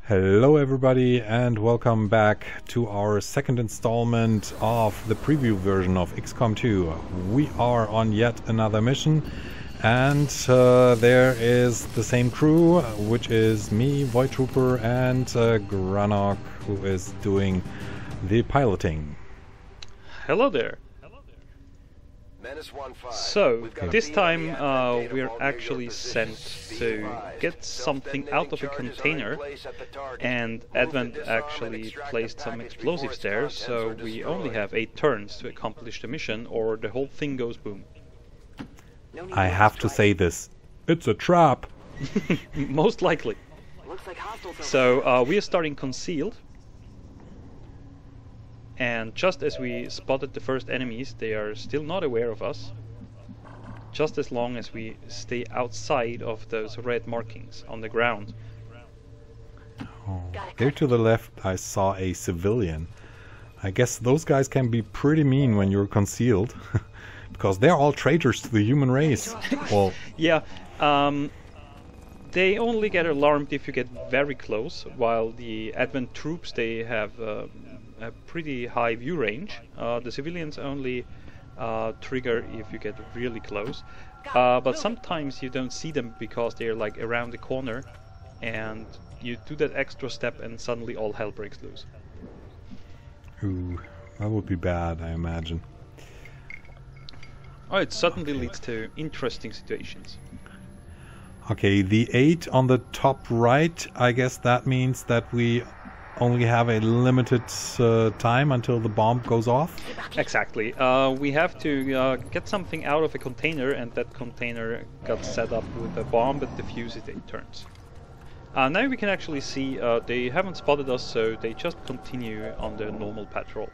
Hello everybody and welcome back to our second installment of the preview version of XCOM2. We are on yet another mission and there is the same crew, which is me, VoidTrooper, and Granok, who is doing the piloting. Hello there. So, this time we're actually sent to get something out of a container, and Advent actually placed some explosives there, so we only have 8 turns to accomplish the mission, or the whole thing goes boom. I have to say this. It's a trap! Most likely. So, we are starting concealed. And just as we spotted the first enemies, they are still not aware of us. Just as long as we stay outside of those red markings on the ground. Oh. There to the left I saw a civilian. I guess those guys can be pretty mean when you're concealed. Because they're all traitors to the human race. Well, yeah, they only get alarmed if you get very close, while the Advent troops, they have a pretty high view range. The civilians only trigger if you get really close, but sometimes you don't see them because they're like around the corner, and you do that extra step and suddenly all hell breaks loose. Ooh, that would be bad, I imagine. Oh, it certainly leads to interesting situations. Okay, the 8 on the top right, I guess that means that we only have a limited time until the bomb goes off? Exactly. We have to get something out of a container, and that container got set up with a bomb that defuses 8 turns. Now we can actually see they haven't spotted us, so they just continue on their normal patrol.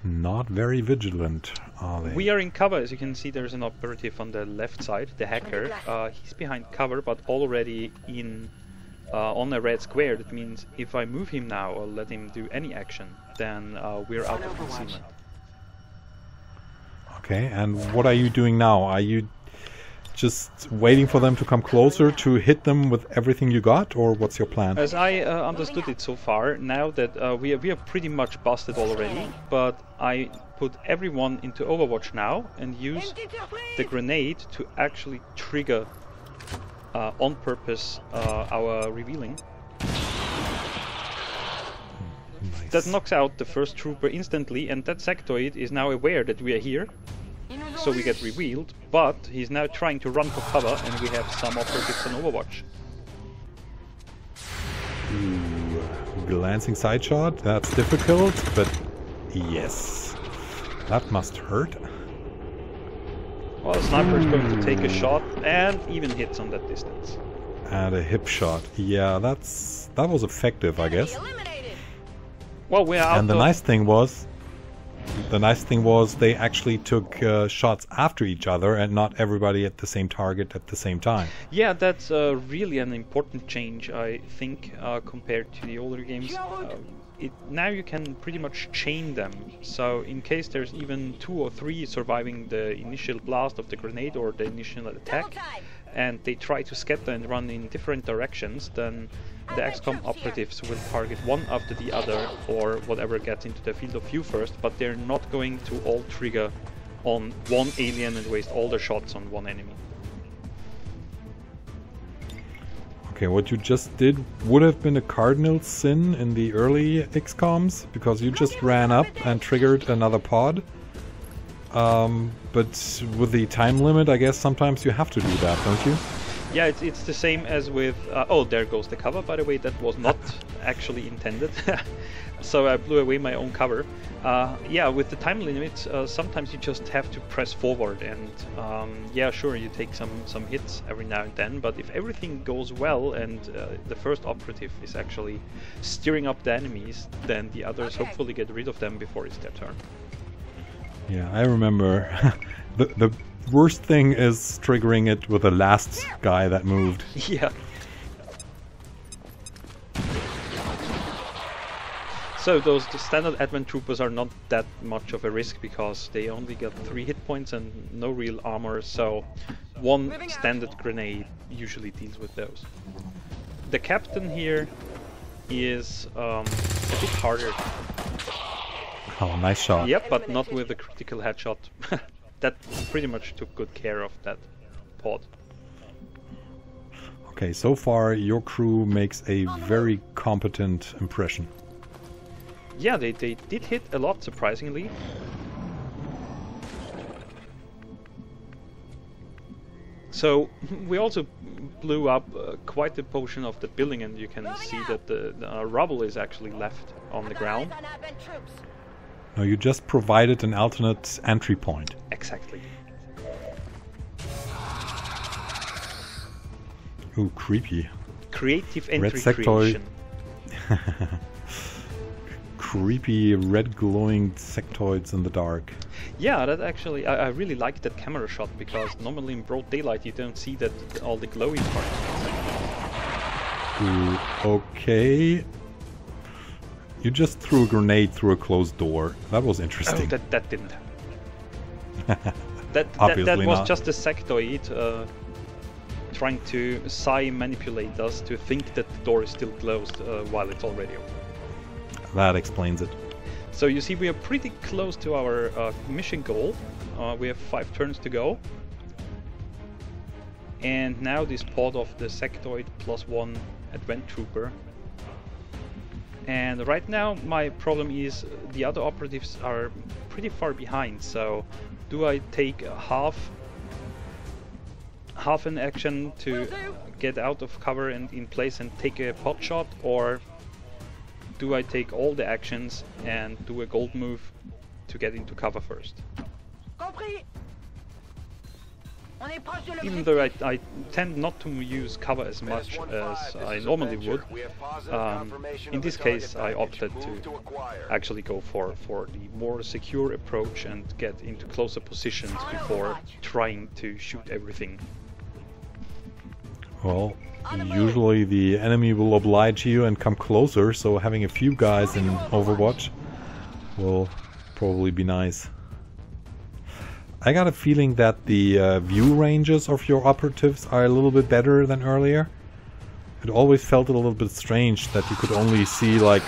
Not very vigilant, are they? We are in cover. As you can see, there's an operative on the left side, the hacker. He's behind cover, but already in on a red square. That means if I move him now or let him do any action, then we're out of concealment. Okay, and what are you doing now? Are you just waiting for them to come closer to hit them with everything you got, or what's your plan? As I understood it so far, now that we are pretty much busted already, but I put everyone into Overwatch now and use the grenade to actually trigger on purpose our revealing. Nice. That knocks out the first trooper instantly, and that Sectoid is now aware that we are here. So we get revealed, but he's now trying to run for cover, and we have some operatives on Overwatch. Ooh, glancing side shot, that's difficult, but yes, that must hurt. Well, the sniper is going to take a shot, and even hits on that distance. And a hip shot, yeah, that was effective, I guess. Well, we're out. And the nice thing was they actually took shots after each other and not everybody at the same target at the same time. Yeah, that's really an important change, I think, compared to the older games. Now you can pretty much chain them, so in case there's even 2 or 3 surviving the initial blast of the grenade or the initial attack, and they try to scatter and run in different directions, then the XCOM operatives will target one after the other, or whatever gets into the field of view first, but they're not going to all trigger on one alien and waste all their shots on one enemy. Okay, what you just did would have been a cardinal sin in the early XCOMs, because you just ran up and triggered another pod. But with the time limit, I guess sometimes you have to do that, don't you? Yeah, it's the same as with... oh, there goes the cover, by the way. That was not actually intended. So I blew away my own cover. Yeah, with the time limit, sometimes you just have to press forward. And yeah, sure, you take some hits every now and then. But if everything goes well and the first operative is actually steering up the enemies, then the others hopefully get rid of them before it's their turn. Yeah, I remember. the worst thing is triggering it with the last guy that moved. Yeah. So those standard Advent troopers are not that much of a risk because they only get 3 hit points and no real armor, so one standard grenade usually deals with those. The captain here is a bit harder. Oh, nice shot. Yep, but not with a critical headshot. That pretty much took good care of that pod. Okay, so far your crew makes a very competent impression. Yeah, they did hit a lot, surprisingly. So we also blew up quite a portion of the building, and you can see that the rubble is actually left on the ground. No, you just provided an alternate entry point. Exactly. Ooh, creepy. Creative entry Red Sectoid. creation. Creepy red glowing sectoids in the dark. Yeah, that actually, I really like that camera shot, because normally in broad daylight you don't see that all the glowy parts. Ooh, okay. You just threw a grenade through a closed door. That was interesting. Oh, that didn't happen. that was not. just a sectoid trying to manipulate us to think that the door is still closed while it's already open. That explains it. So you see, we are pretty close to our mission goal. We have 5 turns to go. And now this pod of the sectoid +1 advent trooper. And right now my problem is the other operatives are pretty far behind. So do I take half an action to get out of cover and in place and take a pot shot, or do I take all the actions and do a gold move to get into cover first? Even though I tend not to use cover as much as I normally would, in this case I opted to actually go for the more secure approach and get into closer positions before trying to shoot everything. Well, usually the enemy will oblige you and come closer, so having a few guys in Overwatch will probably be nice. I got a feeling that the view ranges of your operatives are a little bit better than earlier. It always felt a little bit strange that you could only see like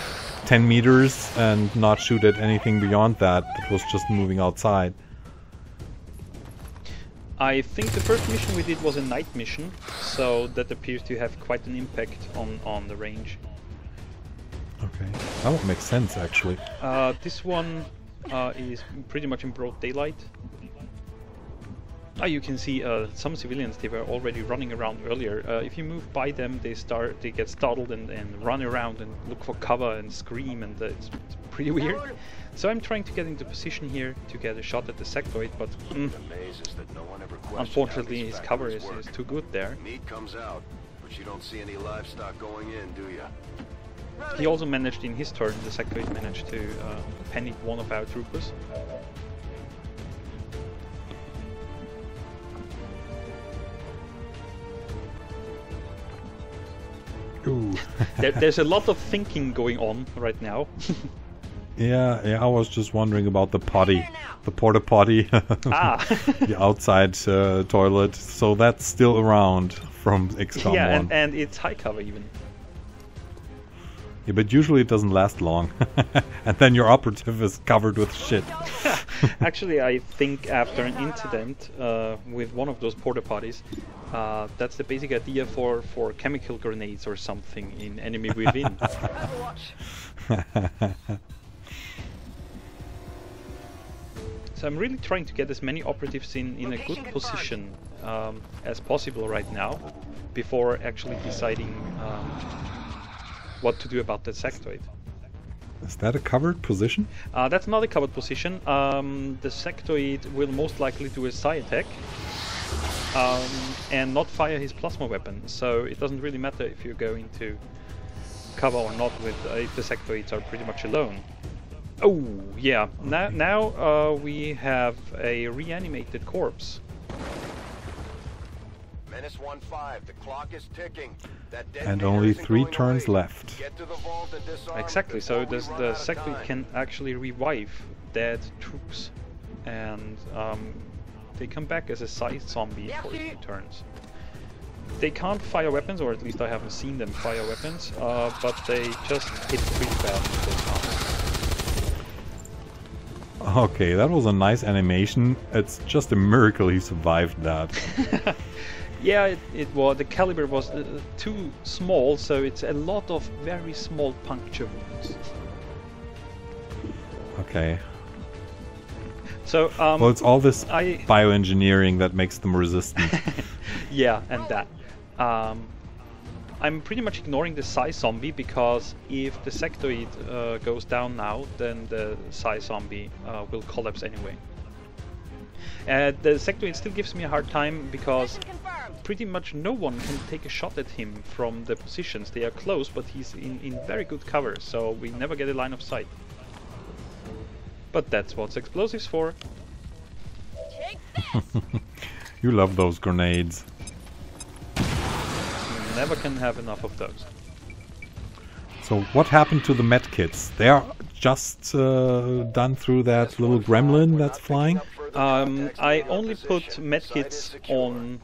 10 meters and not shoot at anything beyond that. It was just moving outside. I think the first mission we did was a night mission, so that appears to have quite an impact on the range. Okay, that would make sense actually. This one is pretty much in broad daylight. You can see some civilians, they were already running around earlier. If you move by them, they get startled and run around and look for cover and scream, and it's pretty weird. So I'm trying to get into position here to get a shot at the sectoid, but unfortunately his cover is too good there. Meat comes out, but you don't see any livestock going in, do you? He also managed in his turn, the sectoid managed to panic one of our troopers. Ooh. There's a lot of thinking going on right now. Yeah, I was just wondering about the potty, the porta potty, the outside toilet. So that's still around from XCOM 1. Yeah, and it's high cover even. Yeah, but usually it doesn't last long, and then your operative is covered with shit. Actually, I think after an incident with one of those porta potties, that's the basic idea for chemical grenades or something in Enemy Within. So I'm really trying to get as many operatives in a good position as possible right now, before actually deciding what to do about the sectoid. Is that a covered position? That's not a covered position. The sectoid will most likely do a psi attack and not fire his plasma weapon, so it doesn't really matter if you go into cover or not with if the sectoids are pretty much alone. Oh yeah, now we have a reanimated corpse. Menace 1-5, the clock is ticking. And only 3 turns left. Get to the vault and disarm Exactly, so the sectoid time. can actually revive dead troops, and they come back as a scythe zombie for a few turns. They can't fire weapons, or at least I haven't seen them fire weapons, but they just hit pretty bad with those armors. Okay, that was a nice animation. It's just a miracle he survived that. Yeah, it was. The caliber was too small, so it's a lot of very small puncture wounds. Okay. So, well, it's all this bioengineering that makes them resistant. Yeah, and that. I'm pretty much ignoring the Psy zombie because if the Sectoid goes down now, then the Psy zombie will collapse anyway. The Sectoid still gives me a hard time because pretty much no one can take a shot at him from the positions. They are close, but he's in very good cover, so we never get a line of sight. But that's what explosives for. You love those grenades. You never can have enough of those. So what happened to the medkits? They are just done through that little gremlin that's flying? I only put medkits on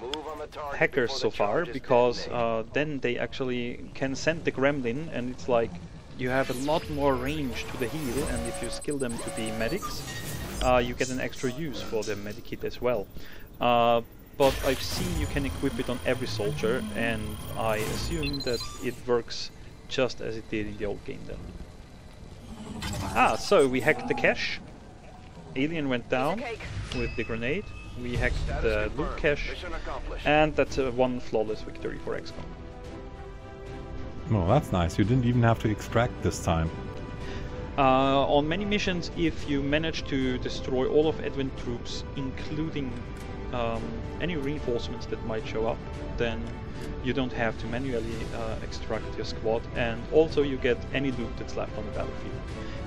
hackers so far because then they actually can send the gremlin, and it's like you have a lot more range to the heal, and if you skill them to be medics, you get an extra use for the medikit as well. But I've seen you can equip it on every soldier, and I assume that it works just as it did in the old game then. So we hacked the cache. Alien went down with the grenade. We hacked the loot cache, and that's one flawless victory for XCOM. Oh, that's nice. You didn't even have to extract this time. On many missions, if you manage to destroy all of Advent troops, including any reinforcements that might show up, then you don't have to manually extract your squad, and also you get any loot that's left on the battlefield.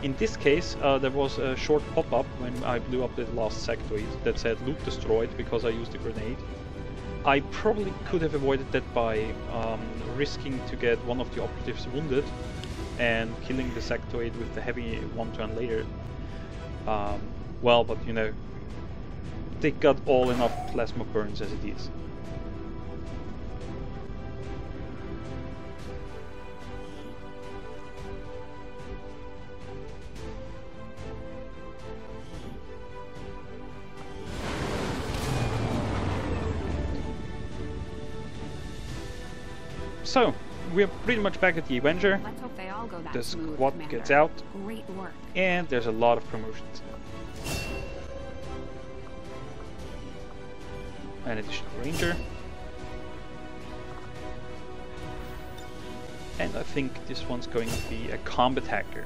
In this case, there was a short pop-up when I blew up the last sectoid that said loot destroyed because I used a grenade. I probably could have avoided that by risking to get one of the operatives wounded and killing the sectoid with the heavy one turn later. Well, but you know, they got all enough plasma burns as it is. So, we're pretty much back at the Avenger. Let's hope they all go that The smooth, squad Commander. gets out, Great work. and there's a lot of promotions. An additional Ranger. And I think this one's going to be a combat hacker.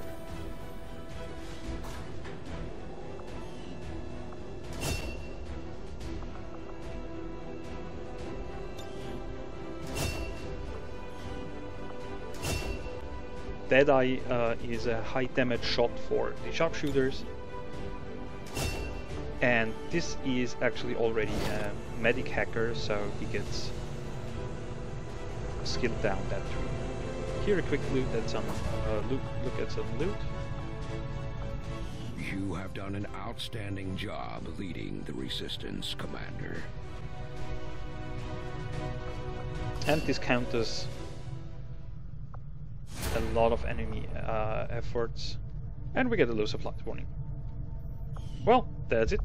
Deadeye is a high damage shot for the sharpshooters, and this is actually already a medic hacker, so he gets skilled down that through. Here a quick look at some look at some loot. You have done an outstanding job leading the Resistance, Commander. And this counters a lot of enemy efforts, and we get a low supplies warning. Well, that's it.